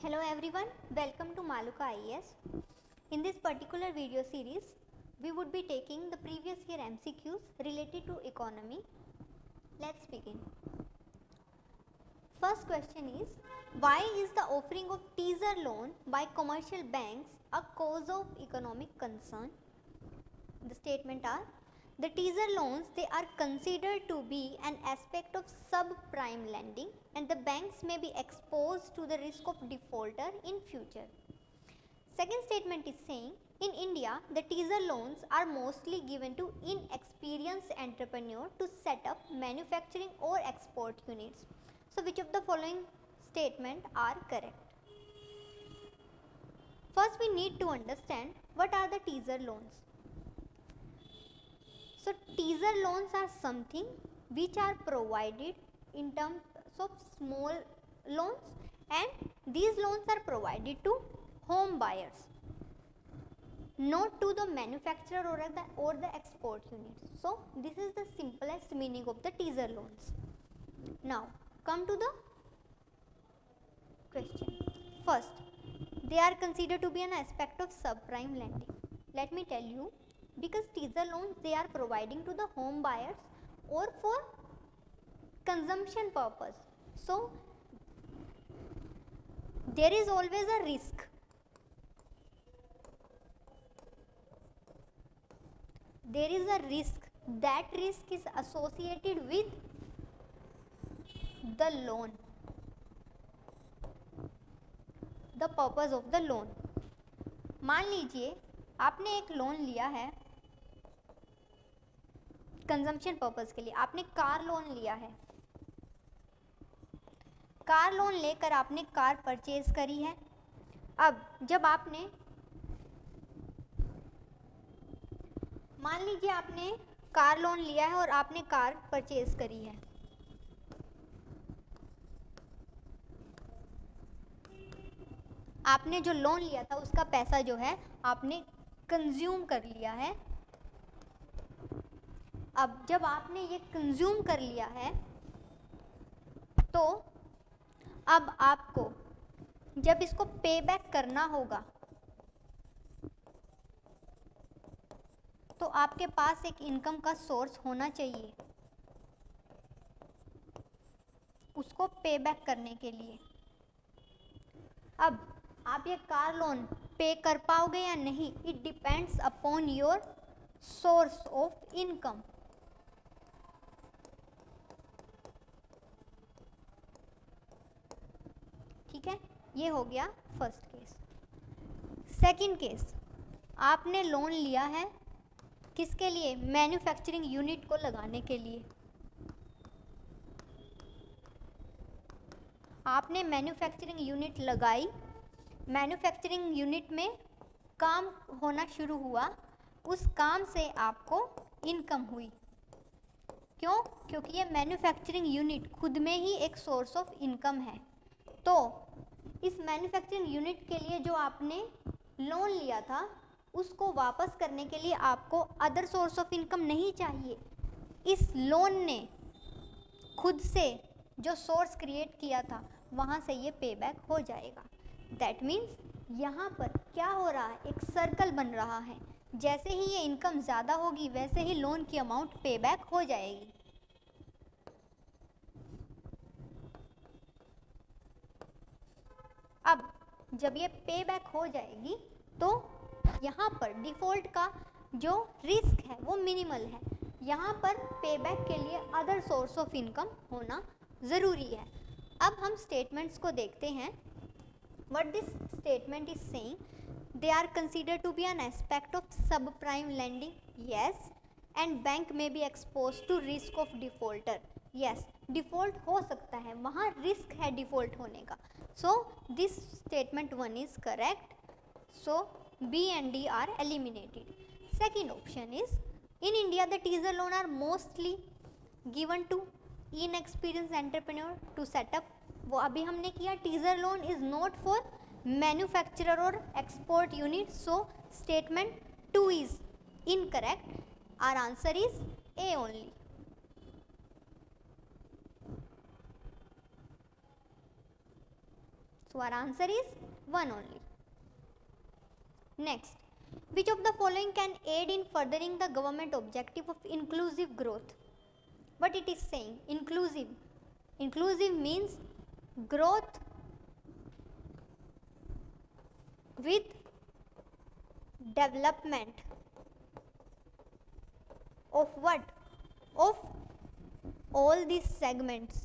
Hello everyone, welcome to Maluka IAS. In this particular video series, we would be taking the previous year MCQs related to economy. Let's begin. First question is, why is the offering of teaser loan by commercial banks a cause of economic concern? The statement are, the teaser loans, they are considered to be an aspect of subprime lending and the banks may be exposed to the risk of defaulter in future. Second statement is saying, in India, the teaser loans are mostly given to inexperienced entrepreneurs to set up manufacturing or export units. So, which of the following statement are correct? First, we need to understand what are the teaser loans. So, teaser loans are something which are provided in terms of small loans, and these loans are provided to home buyers, not to the manufacturer or the export units. So, this is the simplest meaning of the teaser loans. Now, come to the question. First, they are considered to be an aspect of subprime lending. Let me tell you, because teaser loans, they are providing to the home buyers or for consumption purpose. So, there is always a risk. There is a risk. That risk is associated with the loan, the purpose of the loan. मान लीजिए आपने एक loan लिया है consumption purpose के लिए, आपने car loan लिया है। कार लोन लेकर आपने कार परचेज करी है। अब जब आपने मान लीजिए आपने कार लोन लिया है और आपने कार परचेज करी है, आपने जो लोन लिया था उसका पैसा जो है आपने कंज्यूम कर लिया है। अब जब आपने ये कंज्यूम कर लिया है तो अब आपको जब इसको पे बैक करना होगा तो आपके पास एक इनकम का सोर्स होना चाहिए उसको पे बैक करने के लिए। अब आप ये कार लोन पे कर पाओगे या नहीं, it depends upon your source of income. ठीक है, ये हो गया फर्स्ट केस। सेकंड केस, आपने लोन लिया है किसके लिए? मैन्युफैक्चरिंग यूनिट को लगाने के लिए। आपने मैन्युफैक्चरिंग यूनिट लगाई, मैन्युफैक्चरिंग यूनिट में काम होना शुरू हुआ, उस काम से आपको इनकम हुई। क्यों? क्योंकि ये मैन्युफैक्चरिंग यूनिट खुद में ही एक सोर्स ऑफ इनकम है। तो इस मैन्युफैक्चरिंग यूनिट के लिए जो आपने लोन लिया था उसको वापस करने के लिए आपको अदर सोर्स ऑफ इनकम नहीं चाहिए। इस लोन ने खुद से जो सोर्स क्रिएट किया था वहाँ से ये पे बैक हो जाएगा। दैट मीन्स यहाँ पर क्या हो रहा है, एक सर्कल बन रहा है। जैसे ही ये इनकम ज़्यादा होगी वैसे ही लोन की अमाउंट पे बैक हो जाएगी। अब जब ये पे बैक हो जाएगी तो यहाँ पर डिफ़ॉल्ट का जो रिस्क है वो मिनिमल है। यहाँ पर पे बैक के लिए अदर सोर्स ऑफ इनकम होना ज़रूरी है। अब हम स्टेटमेंट्स को देखते हैं। What this statement is saying, they are considered to be an aspect of subprime lending, yes, and bank may be exposed to risk of defaulter, yes, default हो सकता है, वहाँ risk है default होने का। So this statement 1 is correct. So B and D are eliminated. Second option is, in India the teaser loan are mostly given to inexperienced entrepreneur to set up। वो अभी हमने किया, teaser loan is not for manufacturer or export unit. So statement 2 is incorrect. Our answer is A only. So our answer is 1 only. Next, which of the following can aid in furthering the government objective of inclusive growth? What it is saying? Inclusive. Inclusive means growth with development of what? Of all these segments.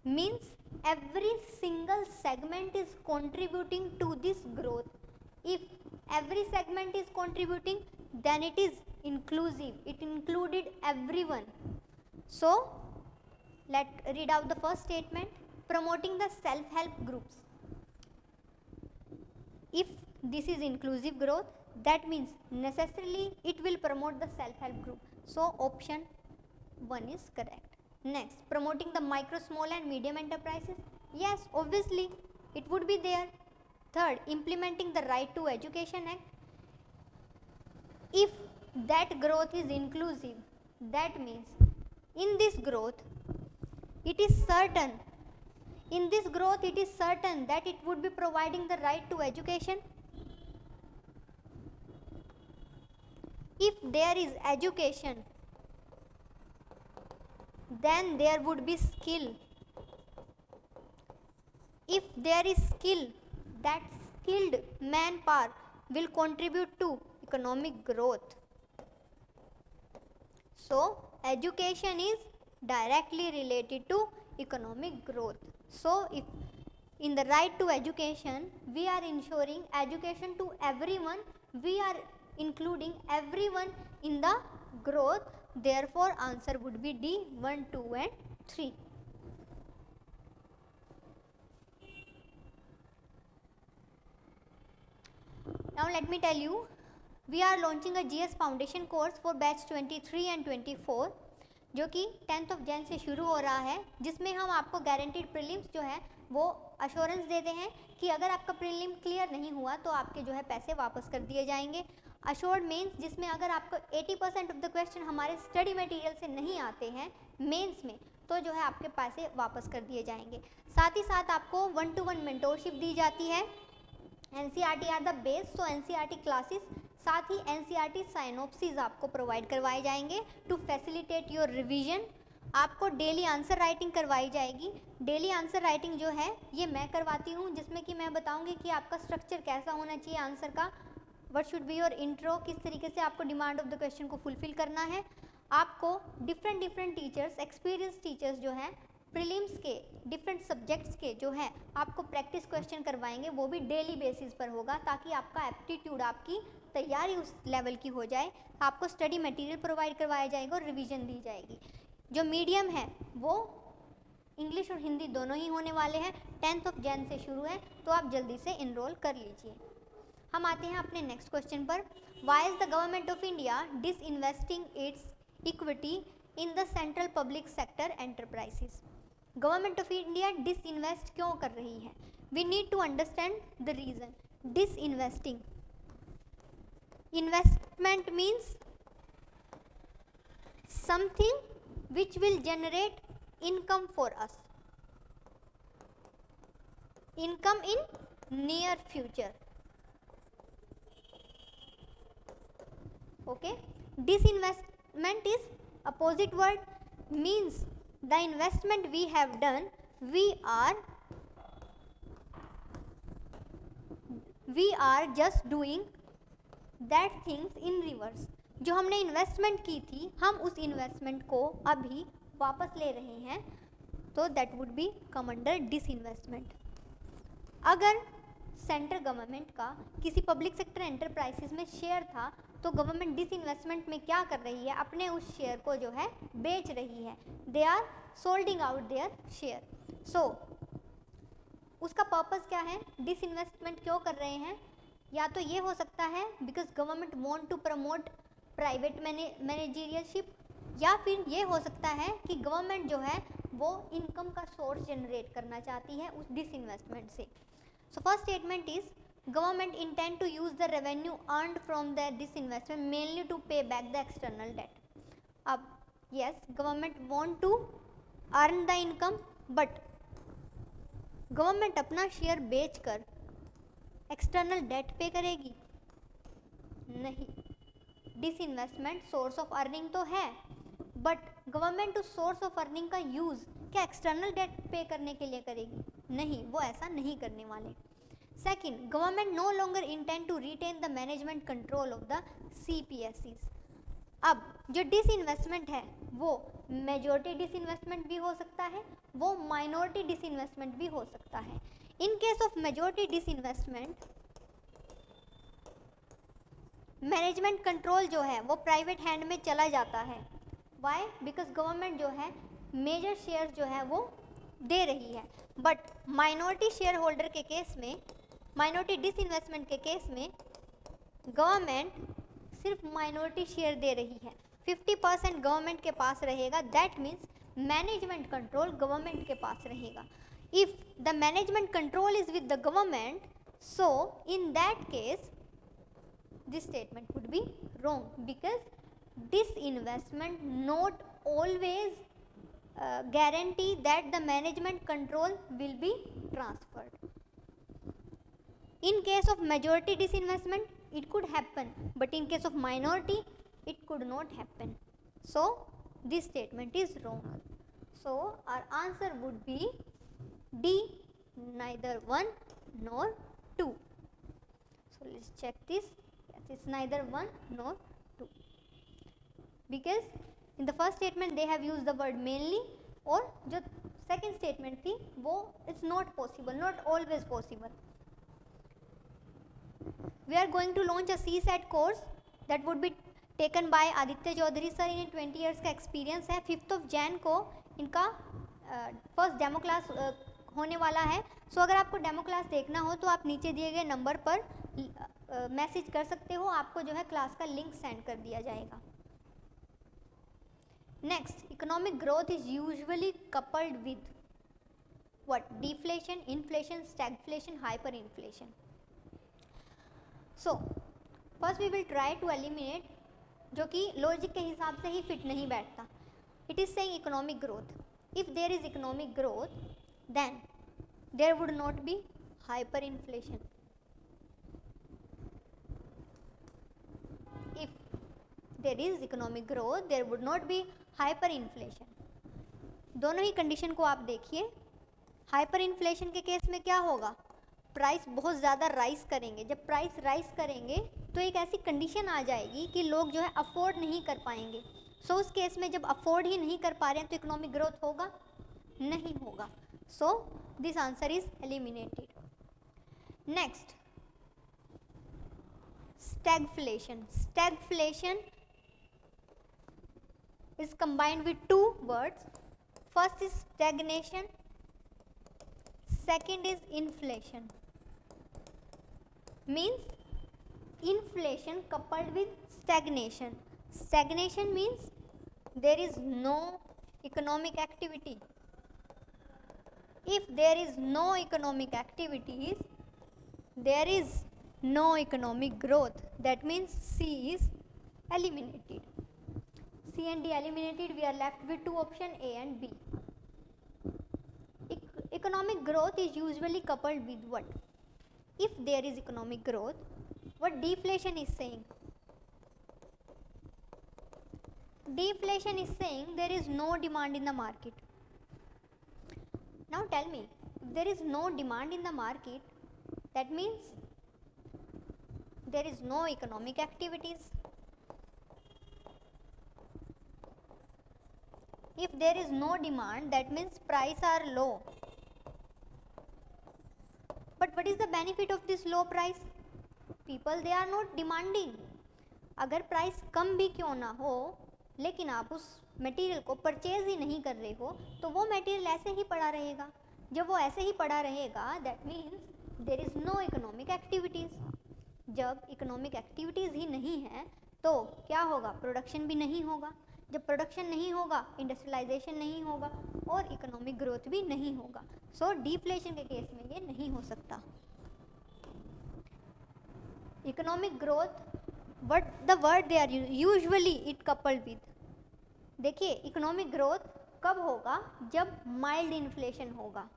Means every single segment is contributing to this growth. If every segment is contributing, then it is inclusive. It included everyone. So let's read out the first statement. Promoting the self-help groups. If this is inclusive growth, that means necessarily it will promote the self-help group. So option 1 is correct. Next, promoting the micro, small and medium enterprises. Yes, obviously it would be there. Third, implementing the Right to Education Act. If that growth is inclusive, that means in this growth it is certain that it would be providing the right to education. If there is education, then there would be skill. If there is skill, that skilled manpower will contribute to economic growth. So education is directly related to economic growth. So if in the right to education we are ensuring education to everyone, we are including everyone in the growth, therefore answer would be D, 1, 2 and 3. Now let me tell you, we are launching a GS Foundation course for batch 23 and 24 जो कि 10th of Jan से शुरू हो रहा है, जिसमें हम आपको गारंटीड प्रीलिम्स जो है वो अश्योरेंस देते हैं कि अगर आपका प्रीलिम क्लियर नहीं हुआ तो आपके जो है पैसे वापस कर दिए जाएंगे। अश्योर्ड मीन्स जिसमें अगर आपको 80% ऑफ द क्वेश्चन हमारे स्टडी मटेरियल से नहीं आते हैं मेंस में, तो जो है आपके पैसे वापस कर दिए जाएंगे। साथ ही साथ आपको 1-to-1 मेंटोरशिप दी जाती है। NCERT आर द बेस, तो NCERT क्लासेस साथ ही NCERT साइनोप्सिस आपको प्रोवाइड करवाए जाएंगे टू फैसिलिटेट योर रिवीजन। आपको डेली आंसर राइटिंग करवाई जाएगी। डेली आंसर राइटिंग जो है ये मैं करवाती हूँ, जिसमें कि मैं बताऊँगी कि आपका स्ट्रक्चर कैसा होना चाहिए आंसर का, what should be your intro, किस तरीके से आपको डिमांड ऑफ द क्वेश्चन को फुलफिल करना है। आपको डिफरेंट टीचर्स, एक्सपीरियंस टीचर्स जो हैं प्रीलिम्स के डिफरेंट सब्जेक्ट्स के जो है आपको प्रैक्टिस क्वेश्चन करवाएंगे, वो भी डेली बेसिस पर होगा, ताकि आपका एप्टीट्यूड, आपकी तैयारी उस लेवल की हो जाए। आपको स्टडी मटेरियल प्रोवाइड करवाया जाएगा और रिवीजन दी जाएगी। जो मीडियम है वो इंग्लिश और हिंदी दोनों ही होने वाले हैं। 10th of Jan से शुरू है, तो आप जल्दी से इनरोल कर लीजिए। हम आते हैं अपने नेक्स्ट क्वेश्चन पर। Why is the government of India disinvesting its equity in the central public sector enterprises? Government of India disinvest क्यों कर रही है? We need to understand the reason. Disinvesting, investment means something which will generate income for us, income in near future. Okay, disinvestment is opposite word, means the investment we have done, we are just doing that things in reverse. जो हमने investment की थी, हम उस investment को अभी वापस ले रहे हैं, तो that would be come under disinvestment. अगर सेंट्रल गवर्नमेंट का किसी पब्लिक सेक्टर एंटरप्राइजेस में शेयर था, तो गवर्नमेंट डिसइन्वेस्टमेंट में क्या कर रही है? अपने उस शेयर को जो है बेच रही है। They are selling out their share. So उसका पर्पस क्या है? डिसइन्वेस्टमेंट क्यों कर रहे हैं? या तो ये हो सकता है because government want to promote private managerialship, या फिर ये हो सकता है कि गवर्नमेंट जो है वो इनकम का सोर्स जनरेट करना चाहती है उस डिसइन्वेस्टमेंट से। So first statement is government intend to use the revenue earned from the disinvestment mainly to pay back the external debt. अब yes, government want to earn the income but government अपना share बेचकर external debt pay करेगी? नहीं। Disinvestment source of earning तो है, but government उस source of earning का use क्या एक्सटर्नल डेट पे करने के लिए करेगी? नहीं, वो ऐसा नहीं करने वाले। Second, government no longer intend to retain the management control of the CPSEs। अब जो डिसइन्वेस्टमेंट है वो मेजॉरिटी डिसइन्वेस्टमेंट भी हो सकता है, वो माइनॉरिटी डिसइन्वेस्टमेंट भी हो सकता है। In case of majority disinvestment management control जो है वो प्राइवेट हैंड में चला जाता है। वाई? बिकॉज गवर्नमेंट जो है मेजर शेयर जो है वो दे रही है, बट माइनॉरिटी शेयर होल्डर के केस में, माइनॉरिटी डिसइन्वेस्टमेंट के केस में गवर्नमेंट सिर्फ माइनॉरिटी शेयर दे रही है, 50% गवर्नमेंट के पास रहेगा। That means management control government के पास रहेगा। If the management control is with the government, so in that case this statement would be wrong, because disinvestment not always guarantee that the management control will be transferred. In case of majority disinvestment it could happen, but in case of minority it could not happen. So this statement is wrong. So our answer would be D, neither 1 nor 2. So let's check this. It's neither 1 nor 2, because in the first statement they have used the word mainly, और जो second statement थी वो it's not possible, not always possible. We are going to launch a CSAT course that would be taken by Aditya Chaudhary sir. इन्हें 20 years का experience है। 5th of Jan को इनका first demo class होने वाला है। सो अगर आपको डेमो क्लास देखना हो तो आप नीचे दिए गए नंबर पर मैसेज कर सकते हो, आपको जो है क्लास का लिंक सेंड कर दिया जाएगा। Next, economic growth is usually coupled with what? Deflation, inflation, stagflation, hyper inflation. So first we will try to eliminate जो कि लॉजिक के हिसाब से ही फिट नहीं बैठता। It is saying economic growth. If there is economic growth then there would not be hyper inflation. If there is economic growth, there would not be hyperinflation. दोनों ही condition को आप देखिए। हाइपर इन्फ्लेशन के case में क्या होगा? Price बहुत ज़्यादा राइज करेंगे। जब प्राइस राइज करेंगे तो एक ऐसी कंडीशन आ जाएगी कि लोग जो है अफोर्ड नहीं कर पाएंगे। सो उस केस में जब अफोर्ड ही नहीं कर पा रहे हैं तो इकोनॉमिक ग्रोथ होगा? नहीं होगा। So this answer is eliminated. Next, stagflation. Stagflation is combined with two words. First is stagnation, second is inflation. Means inflation coupled with stagnation. Stagnation means there is no economic activity. If there is no economic activities, there is no economic growth. That means C is eliminated. C and D eliminated. We are left with two options, A and B. Economic growth is usually coupled with what? If there is economic growth, what deflation is saying? Deflation is saying there is no demand in the market. Now tell me, if there is no demand in the market, that means there is no economic activities. If there is no demand, that means prices are low. But what is the benefit of this low price? People, they are not demanding. अगर price कम भी क्यों ना हो, लेकिन आप उस material को purchase ही नहीं कर रहे हो तो वो मटेरियल ऐसे ही पड़ा रहेगा। जब वो ऐसे ही पड़ा रहेगा, that means there is no economic activities. जब इकोनॉमिक एक्टिविटीज़ ही नहीं है तो क्या होगा? प्रोडक्शन भी नहीं होगा। जब प्रोडक्शन नहीं होगा, इंडस्ट्रियलाइजेशन नहीं होगा और इकोनॉमिक ग्रोथ भी नहीं होगा। सो डिफ्लेशन के केस में ये नहीं हो सकता। Economic growth, what the word they are usually it coupled with? देखिए, इकोनॉमिक ग्रोथ कब होगा? जब माइल्ड इन्फ्लेशन होगा।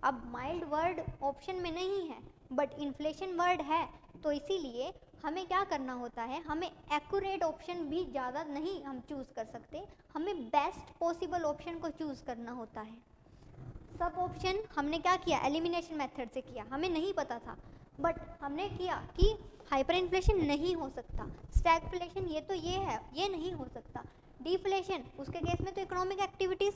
अब माइल्ड वर्ड ऑप्शन में नहीं है बट इन्फ्लेशन वर्ड है, तो इसीलिए हमें क्या करना होता है, हमें एक्यूरेट ऑप्शन भी ज़्यादा नहीं हम चूज़ कर सकते, हमें बेस्ट पॉसिबल ऑप्शन को चूज़ करना होता है। सब ऑप्शन हमने क्या किया, एलिमिनेशन मेथड से किया, हमें नहीं पता था बट हमने किया कि हाइपर इन्फ्लेशन नहीं हो सकता, स्टैगफ्लेशन ये तो ये है, ये नहीं हो सकता, डिफ्लेशन उसके केस में तो इकोनॉमिक एक्टिविटीज़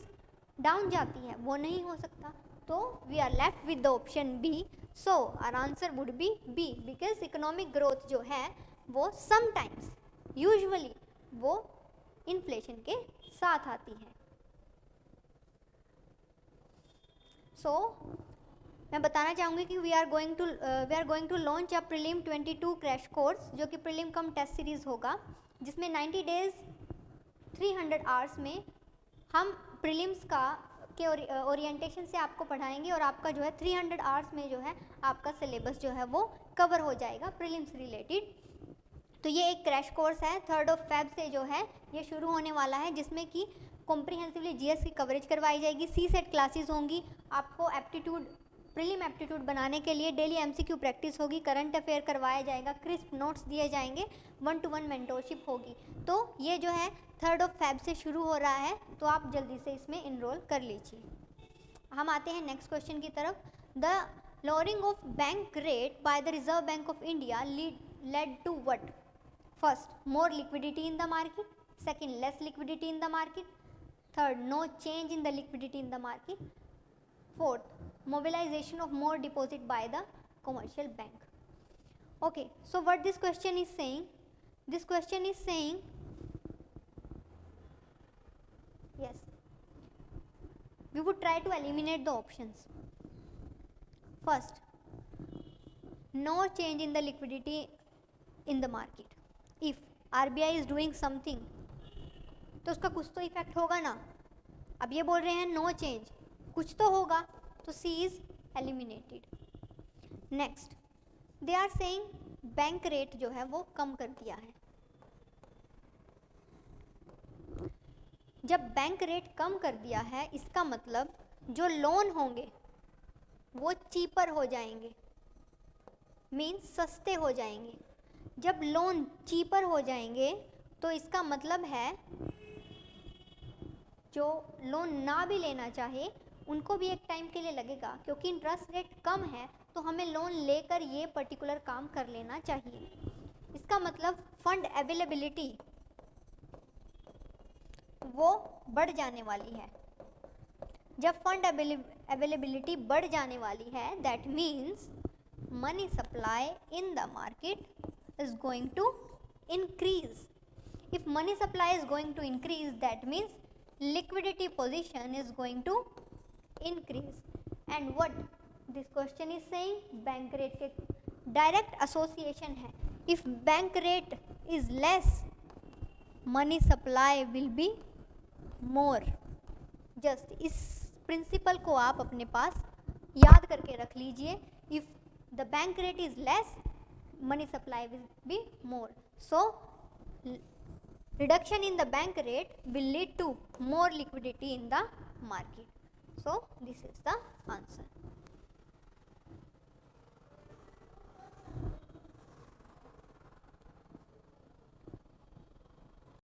डाउन जाती है, वो नहीं हो सकता, तो we are left with the option B. So our answer would be B, because economic growth जो है वो समटाइम्स यूजुअली वो इन्फ्लेशन के साथ आती है। सो मैं बताना चाहूँगी कि we are going to launch a prelim 22 crash course, जो कि प्रीलिम कम टेस्ट सीरीज़ होगा, जिसमें 90 डेज 300 आवर्स में हम प्रीलिम्स के ओरिएंटेशन से आपको पढ़ाएंगे और आपका जो है 300 आवर्स में जो है आपका सिलेबस जो है वो कवर हो जाएगा प्रीलिम्स रिलेटेड। तो ये एक क्रैश कोर्स है, 3 Feb से जो है ये शुरू होने वाला है, जिसमें कि कॉम्प्रिहेंसिवली जीएस की कवरेज करवाई जाएगी, सी सेट क्लासेस होंगी, आपको एप्टीट्यूड प्रीलिम एप्टीट्यूड बनाने के लिए डेली एमसीक्यू प्रैक्टिस होगी, करंट अफेयर करवाया जाएगा, क्रिस्प नोट्स दिए जाएंगे, 1-to-1 मेंटोरशिप होगी। तो ये जो है 3 Feb से शुरू हो रहा है, तो आप जल्दी से इसमें इनरोल कर लीजिए। हम आते हैं नेक्स्ट क्वेश्चन की तरफ। The lowering of bank rate by the Reserve Bank of India led to what? First, more liquidity in the market. Second, less liquidity in the market. Third, no change in the liquidity in the market. Fourth, mobilization of more deposit by the commercial bank. Okay, so what this question is saying? This question is saying, yes, we would try to eliminate the options. First, no change in the liquidity in the market. If RBI is doing something, तो उसका कुछ तो effect होगा ना। अब ये बोल रहे हैं नो चेंज, कुछ तो होगा, तो C is eliminated. Next, they are saying bank rate जो है वो कम कर दिया है। जब बैंक रेट कम कर दिया है, इसका मतलब जो लोन होंगे वो चीपर हो जाएंगे, मीन्स सस्ते हो जाएंगे। जब लोन चीपर हो जाएंगे तो इसका मतलब है जो लोन ना भी लेना चाहे उनको भी एक टाइम के लिए लगेगा, क्योंकि इंटरेस्ट रेट कम है तो हमें लोन लेकर ये पर्टिकुलर काम कर लेना चाहिए। इसका मतलब फंड अवेलेबिलिटी वो बढ़ जाने वाली है। जब फंड अवेलेबिलिटी बढ़ जाने वाली है, that means money supply in the market is going to increase. If money supply is going to increase, that means liquidity position is going to increase. And what this question is saying, bank rate के direct association है। If bank rate is less, money supply will be more. Just इस principle को आप अपने पास याद करके रख लीजिए। If the bank rate is less, money supply will be more. So reduction in the bank rate will lead to more liquidity in the market. So this is the answer.